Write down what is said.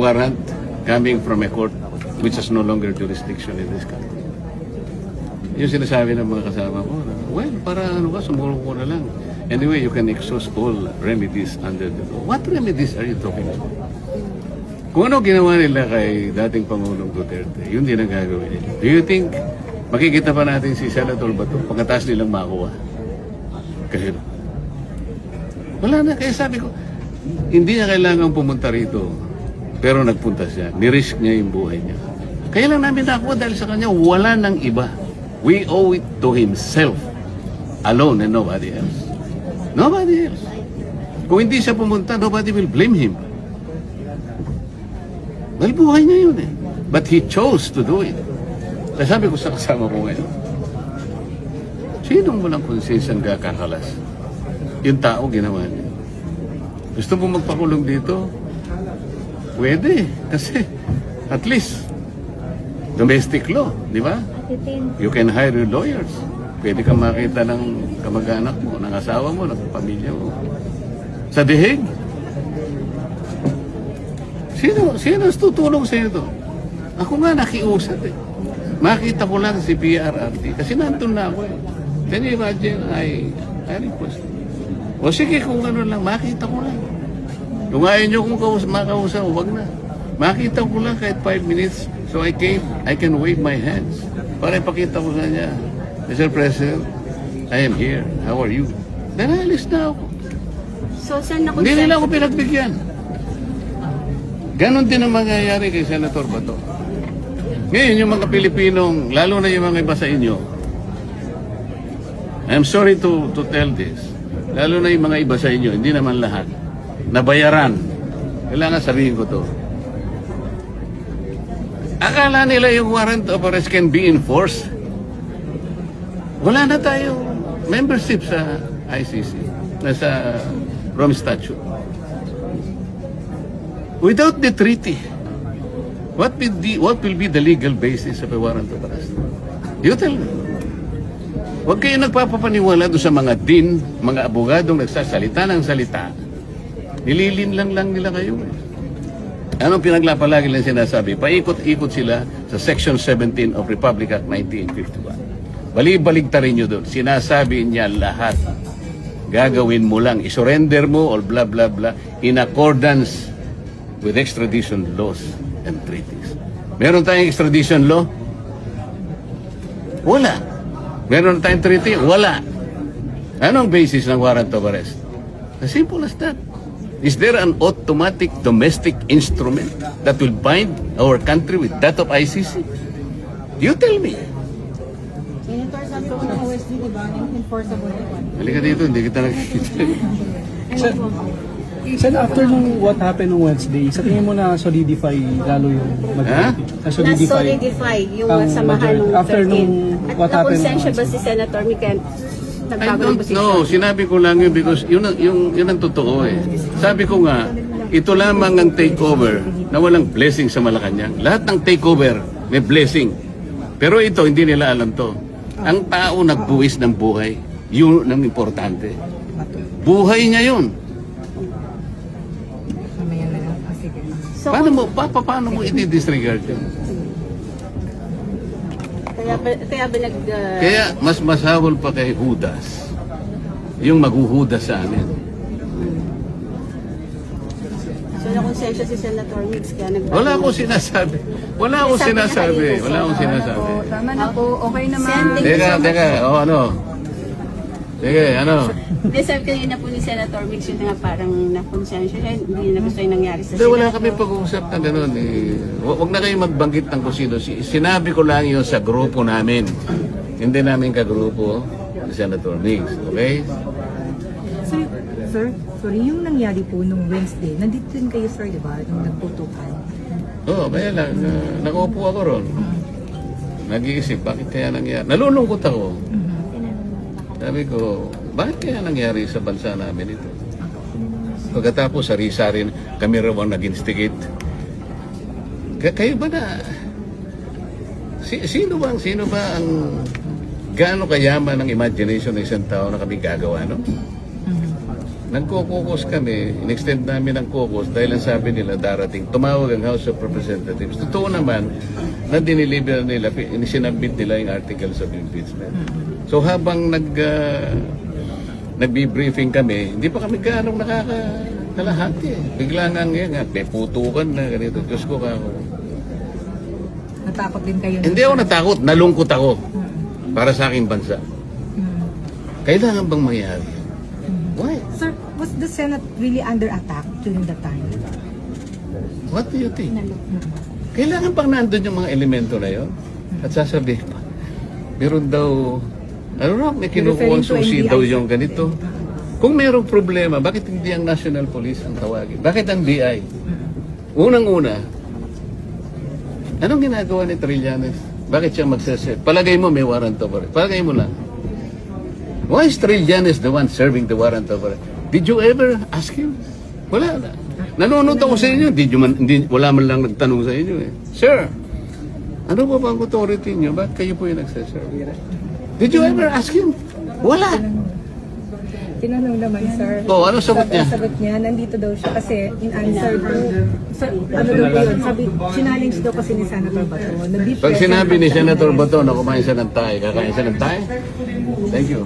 warrant coming from a court which has no longer jurisdiction in this country. Yung sinasabi ng mga kasama ko, well, para ano ka, sumulong ko na lang. Anyway, you can exhaust all remedies under the law. What remedies are you talking about? Kung ano ginawa nila kay dating Pangulong Duterte, yun din ang gagawin nila. Do you think makikita pa natin si Senator Bato pagkatapos nilang makuha? Kasi wala na. Kaya sabi ko, hindi niya kailangan pumunta rito. Pero nagpunta siya. Nirisk niya yung buhay niya. Kaya lang namin nakuha dahil sa kanya wala nang iba. We owe it to himself alone and nobody else. Nobody else. Kung hindi siya pumunta, nobody will blame him. Well, buhay niya yun eh. But he chose to do it. Kaya sabi ko sa kasama ko ngayon, sinong walang konsensyang kakakalas? Yung tao ginawa niya. Gusto mo magpakulong dito? Pwede. Kasi at least domestic law, di ba? You can hire your lawyers. Pwede kang makita ng kamag-anak mo, ng asawa mo, ng pamilya mo. Sa dihig. Sino tutulong sa ito? Ako nga nakiusap eh. Makita ko lang si PRRT kasi nandun na ako eh. Can you imagine? I request. O sige, kung ano lang, makita ko lang. Kung ayaw nyo kung makausap, wag na. Makita ko lang kahit 5 minutes. So I can wave my hands. Para ipakita ko sa niya, Mr. President, I am here. How are you? Then alis na ako. So, saan na Hindi nila ako pinagbigyan. Ganon din ang mangyayari kay Senator Bato. Ngayon, yung mga Pilipinong, lalo na yung mga iba sa inyo, I'm sorry to tell this, lalo na yung mga iba sa inyo, hindi naman lahat, nabayaran. Kailangan sabihin ko to. Akala nila yung warrant of arrest can be enforced. Wala na tayo membership sa ICC, nasa Rome Statute. Without the treaty, what will be the legal basis of a warrant of arrest? You tell me. Huwag kayo nagpapapaniwala doon sa mga din, mga abogadong nagsasalita ng salita. Nililin lang nila kayo. Anong pinaglapalagi lang sinasabi? Paikot-ikot sila sa Section 17 of Republic Act 1951. Bali-baligtarin nyo doon. Sinasabi niya lahat. Gagawin mo lang. Isurrender mo or blah blah blah in accordance with extradition laws and treaties. Meron tayong extradition law? Wala. Meron tayong treaty? Wala. Anong basis ng warrant of arrest? As simple as that. Is there an automatic domestic instrument that will bind our country with that of ICC? You tell me. Senator, sabi ko ng OSD, di ba? Enforceable. Halika dito, hindi kita nakikita. Sen, after nung what happened on Wednesday, sa tingin mo na solidify lalo yung majority? Na-solidify yung samahan ng 13. After nung what At happened nakonsensya ba si Senator Mikel? I don't know. Sinabi ko lang yun because yun ang totoo eh. Sabi ko nga, ito lamang ang takeover na walang blessing sa Malacanang. Lahat ng takeover may blessing. Pero ito, hindi nila alam to. Ang tao nagbuwis ng buhay. Yun ang importante. Buhay niya yun. So, Paano mo i-disregard yun? Kaya mas masawal pa kay Judas yung maghuhudas sa amin. So, nakonsensya si Senator Mix kaya Wala akong sinasabi. Wala akong sinasabi. Tama na po, okay naman. Teka, ano? Sige, ano? Hindi, sabi kanina po ni Senator Mix yun nga parang nakonsensya siya. Hindi na gusto yung nangyari sa Hindi, wala kami pag-uusap na gano'n. Huwag na kayo magbanggit ng kung sino. Sinabi ko lang yun sa grupo namin. Hindi namin kagrupo ni Senator Mix. Okay? Sir, sorry, yung nangyari po nung Wednesday, nandito din kayo, sir, di ba? Nung nagputukan. Oo, kaya lang. Nakaupo ako ron. Nag-iisip, bakit kaya nangyari? Nalulungkot ako. Sabi ko, bakit kaya nangyari sa bansa namin ito? Pagkatapos, sari-sari kami raw ang nag-instigate. Kayo ba na? Sino ba ang gaano kayaman ang imagination ng isang tao na kami gagawa, no? nagko-caucus kami, in-extend namin ang caucus dahil ang sabi nila darating, tumawag ang House of Representatives. Totoo naman na diniliber nila, sinabit nila yung articles of impeachment. So habang nagbi-briefing kami, hindi pa kami ganong nakakalahati. Bigla nga ngayon, may putukan na ganito. Diyos ko ka ako. Natakot din kayo. Hindi ako natakot, nalungkot ako para sa aking bansa. Kailangan bang mangyari? Why? Sir, was the Senate really under attack during that time? What do you think? Kailangan pang nandun yung mga elemento na yon? At sasabihin pa, meron daw, ano na, may kinukuhang susi daw yung ganito. Kung merong problema, bakit hindi ang National Police ang tawagin? Bakit ang DI? Unang-una, anong ginagawa ni Trillanes? Bakit siya magsaset? Palagay mo may warrant of arrest. Palagay mo lang. Why is Trillanes the one serving the warrant of arrest? Did you ever ask him? Wala na. Nanonood ako sa inyo. Wala man lang nagtanong sa inyo eh. Sir, ano ba bang authority niyo? Bakit kayo po yung nagsaserve? Did you ever ask him? Wala. Tinanong naman, sir. Oh, ano sagot niya? Sagot niya, nandito daw siya kasi in answer to, ano daw po yun, sabi, challenge daw kasi ni Senator Bato. Pag sinabi ni Senator Bato na kumain siya ng tayo, kakain siya ng tayo? Thank you.